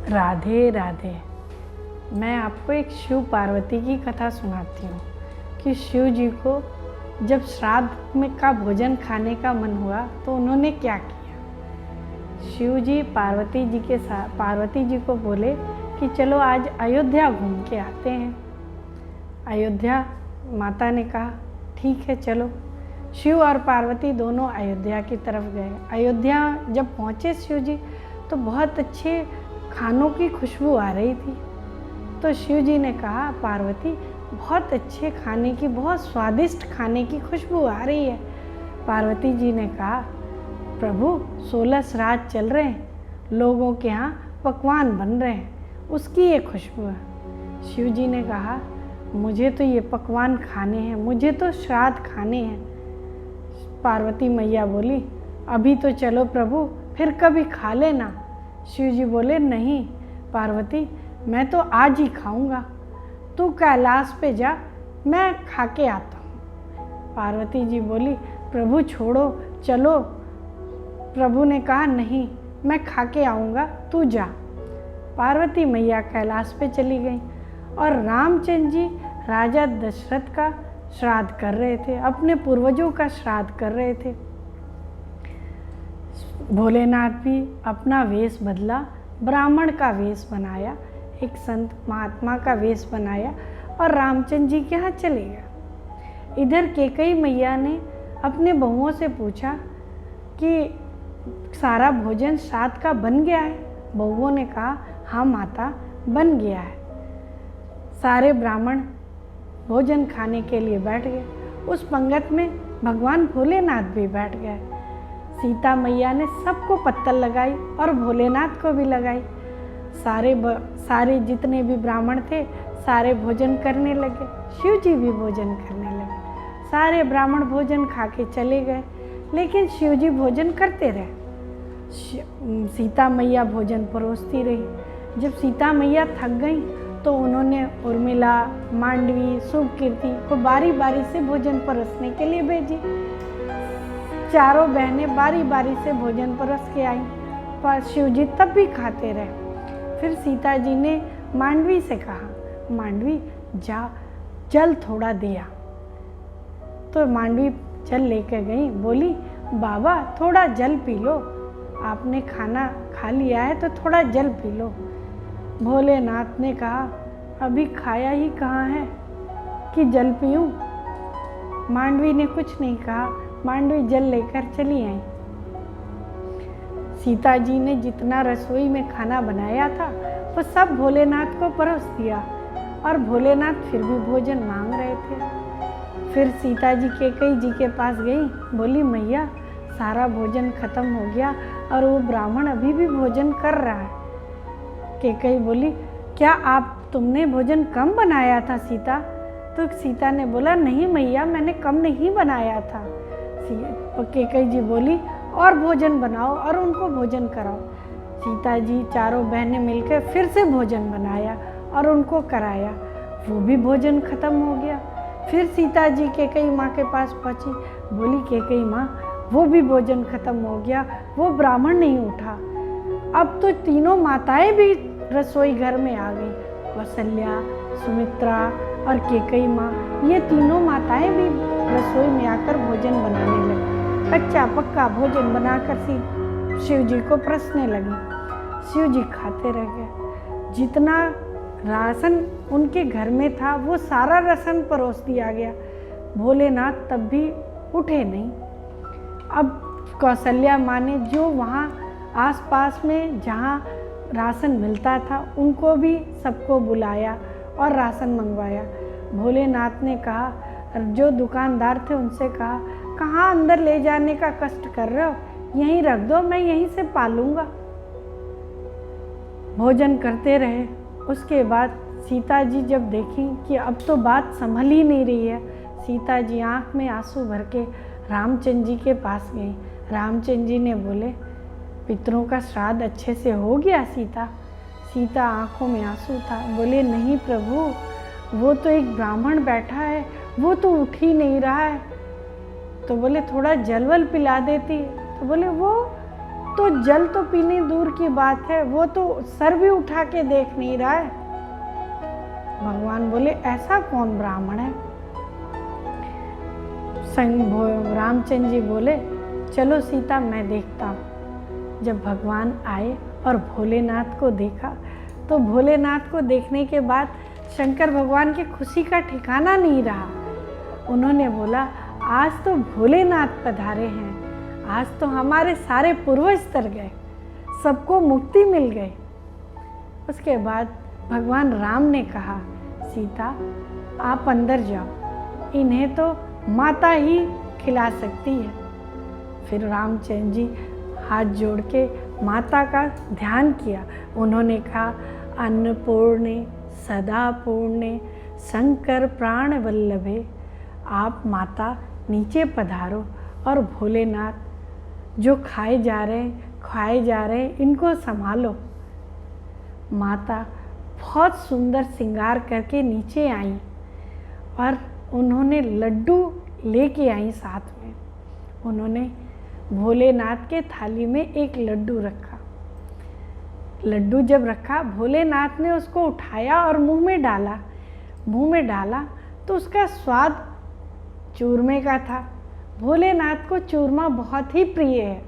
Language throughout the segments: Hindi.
राधे राधे। मैं आपको एक शिव पार्वती की कथा सुनाती हूँ कि शिव जी को जब श्राद्ध में का भोजन खाने का मन हुआ तो उन्होंने क्या किया। शिव जी पार्वती जी को बोले कि चलो आज अयोध्या घूम के आते हैं। अयोध्या माता ने कहा ठीक है चलो। शिव और पार्वती दोनों अयोध्या की तरफ गए। अयोध्या जब पहुँचे शिव जी तो बहुत अच्छे खानों की खुशबू आ रही थी। तो शिव जी ने कहा पार्वती बहुत अच्छे खाने की, बहुत स्वादिष्ट खाने की खुशबू आ रही है। पार्वती जी ने कहा प्रभु 16 श्राद्ध चल रहे हैं, लोगों के यहाँ पकवान बन रहे हैं, उसकी ये खुशबू है। शिव जी ने कहा मुझे तो ये पकवान खाने हैं, मुझे तो श्राद्ध खाने हैं। पार्वती मैया बोली अभी तो चलो प्रभु, फिर कभी खा लेना। शिव जी बोले नहीं पार्वती, मैं तो आज ही खाऊंगा, तू कैलाश पे जा, मैं खा के आता हूँ। पार्वती जी बोली प्रभु छोड़ो चलो। प्रभु ने कहा नहीं, मैं खा के आऊँगा, तू जा। पार्वती मैया कैलाश पे चली गई और रामचंद्र जी राजा दशरथ का श्राद्ध कर रहे थे, अपने पूर्वजों का श्राद्ध कर रहे थे। भोलेनाथ भी अपना वेश बदला, ब्राह्मण का वेश बनाया, एक संत महात्मा का वेश बनाया और रामचंद्र जी के यहाँ चले गए। इधर कैकेयी मैया ने अपने बहुओं से पूछा कि सारा भोजन श्राद्ध का बन गया है। बहुओं ने कहा हाँ माता बन गया है। सारे ब्राह्मण भोजन खाने के लिए बैठ गए। उस पंगत में भगवान भोलेनाथ भी बैठ गए। सीता मैया ने सबको पत्तल लगाई और भोलेनाथ को भी लगाई। सारे जितने भी ब्राह्मण थे सारे भोजन करने लगे। शिव जी भी भोजन करने लगे। सारे ब्राह्मण भोजन खा के चले गए, लेकिन शिव जी भोजन करते रहे। सीता मैया भोजन परोसती रही। जब सीता मैया थक गई तो उन्होंने उर्मिला, मांडवी, शुभकीर्ति को बारी बारी से भोजन परोसने के लिए भेजी। चारों बहनें बारी बारी से भोजन परोस के आई, पर शिव जी तब भी खाते रहे। फिर सीता जी ने मांडवी से कहा मांडवी जा, जल थोड़ा दिया। तो मांडवी जल लेकर गई, बोली बाबा थोड़ा जल पी लो, आपने खाना खा लिया है तो थोड़ा जल पी लो। भोलेनाथ ने कहा अभी खाया ही कहाँ है कि जल पीऊँ। मांडवी ने कुछ नहीं कहा, मांडवी जल लेकर चली आई। सीता जी ने जितना रसोई में खाना बनाया था वो सब भोलेनाथ को परोस दिया और भोलेनाथ फिर भी भोजन मांग रहे थे। फिर सीता जी कैकेयी जी के पास गई, बोली मैया सारा भोजन खत्म हो गया और वो ब्राह्मण अभी भी भोजन कर रहा है। कैकेयी बोली क्या तुमने भोजन कम बनाया था सीता? तो सीता ने बोला नहीं मैया, मैंने कम नहीं बनाया था। कैकेयी जी बोली और भोजन बनाओ और उनको भोजन कराओ। सीता जी चारों बहनें मिलकर फिर से भोजन बनाया और उनको कराया। वो भी भोजन खत्म हो गया। फिर सीता जी कैकेयी माँ के पास पहुँची, बोली कैकेयी माँ वो भी भोजन खत्म हो गया, वो ब्राह्मण नहीं उठा। अब तो तीनों माताएं भी रसोई घर में आ गई। कौशल्या, सुमित्रा और कैकेयी माँ, ये तीनों माताएं भी रसोई में आकर भोजन बनाने लगी। कच्चा पक्का भोजन बनाकर शिव जी को परसने लगी। शिव जी खाते रह गए। जितना राशन उनके घर में था वो सारा राशन परोस दिया गया। भोलेनाथ तब भी उठे नहीं। अब कौशल्या माँ ने जो वहाँ आसपास में जहाँ राशन मिलता था उनको भी सबको बुलाया और राशन मंगवाया। भोलेनाथ ने कहा, जो दुकानदार थे उनसे कहा कहाँ अंदर ले जाने का कष्ट कर रहे हो, यहीं रख दो, मैं यहीं से पालूंगा। भोजन करते रहे। उसके बाद सीता जी जब देखी कि अब तो बात संभल ही नहीं रही है, सीता जी आँख में आंसू भर के रामचंद्र जी के पास गई। रामचंद्र जी ने बोले पितरों का श्राद्ध अच्छे से हो गया सीता? सीता आँखों में आंसू था, बोले नहीं प्रभु, वो तो एक ब्राह्मण बैठा है, वो तो उठ ही नहीं रहा है। तो बोले थोड़ा जलवल पिला देती। तो बोले वो तो जल तो पीने दूर की बात है, वो तो सर भी उठा के देख नहीं रहा है। भगवान बोले ऐसा कौन ब्राह्मण है? रामचंद्र जी बोले चलो सीता मैं देखता हूँ। जब भगवान आए और भोलेनाथ को देखा तो भोलेनाथ को देखने के बाद शंकर भगवान की खुशी का ठिकाना नहीं रहा। उन्होंने बोला आज तो भोलेनाथ पधारे हैं, आज तो हमारे सारे पूर्वज तर गए, सबको मुक्ति मिल गई। उसके बाद भगवान राम ने कहा सीता आप अंदर जाओ, इन्हें तो माता ही खिला सकती है। फिर रामचंद्र जी हाथ जोड़ के माता का ध्यान किया। उन्होंने कहा अन्नपूर्णे सदा पूर्णे शंकर प्राण वल्लभे, आप माता नीचे पधारो और भोलेनाथ जो खाए जा रहे हैं इनको संभालो। माता बहुत सुंदर श्रृंगार करके नीचे आई और उन्होंने लड्डू लेके आई साथ में। उन्होंने भोलेनाथ के थाली में एक लड्डू रखा। लड्डू जब रखा भोलेनाथ ने उसको उठाया और मुंह में डाला तो उसका स्वाद चूरमे का था। भोलेनाथ को चूरमा बहुत ही प्रिय है।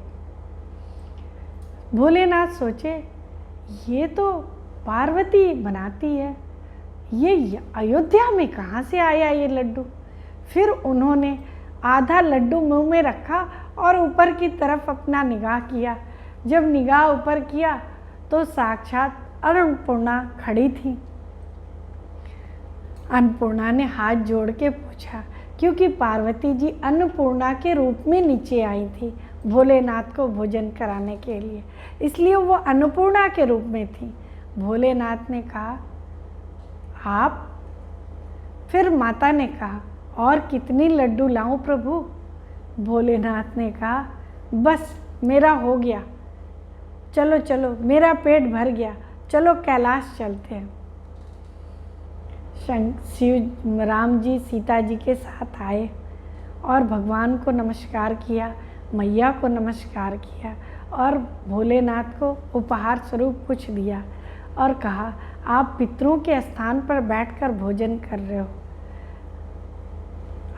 भोलेनाथ सोचे ये तो पार्वती बनाती है, ये अयोध्या में कहाँ से आया ये लड्डू। फिर उन्होंने आधा लड्डू मुंह में रखा और ऊपर की तरफ अपना निगाह किया। जब निगाह ऊपर किया तो साक्षात अन्नपूर्णा खड़ी थी। अन्नपूर्णा ने हाथ जोड़ के पूछा, क्योंकि पार्वती जी अन्नपूर्णा के रूप में नीचे आई थी भोलेनाथ को भोजन कराने के लिए, इसलिए वो अन्नपूर्णा के रूप में थी। भोलेनाथ ने कहा आप? फिर माता ने कहा और कितनी लड्डू लाऊं प्रभु? भोलेनाथ ने कहा बस मेरा हो गया, चलो चलो मेरा पेट भर गया, चलो कैलाश चलते हैं। शिव राम जी सीता जी के साथ आए और भगवान को नमस्कार किया, मैया को नमस्कार किया और भोलेनाथ को उपहार स्वरूप कुछ दिया और कहा आप पितरों के स्थान पर बैठकर भोजन कर रहे हो,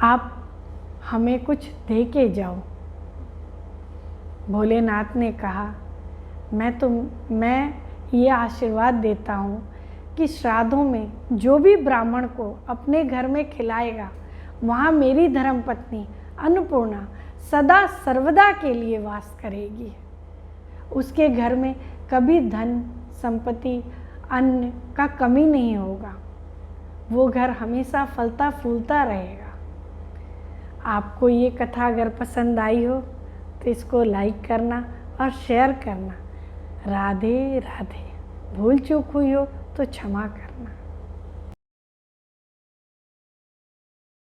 आप हमें कुछ दे के जाओ। भोलेनाथ ने कहा मैं ये आशीर्वाद देता हूँ कि श्राद्धों में जो भी ब्राह्मण को अपने घर में खिलाएगा वहाँ मेरी धर्मपत्नी अन्नपूर्णा सदा सर्वदा के लिए वास करेगी। उसके घर में कभी धन संपत्ति अन्न का कमी नहीं होगा, वो घर हमेशा फलता फूलता रहेगा। आपको ये कथा अगर पसंद आई हो तो इसको लाइक करना और शेयर करना। राधे राधे। भूल चूक हुई हो तो क्षमा करना।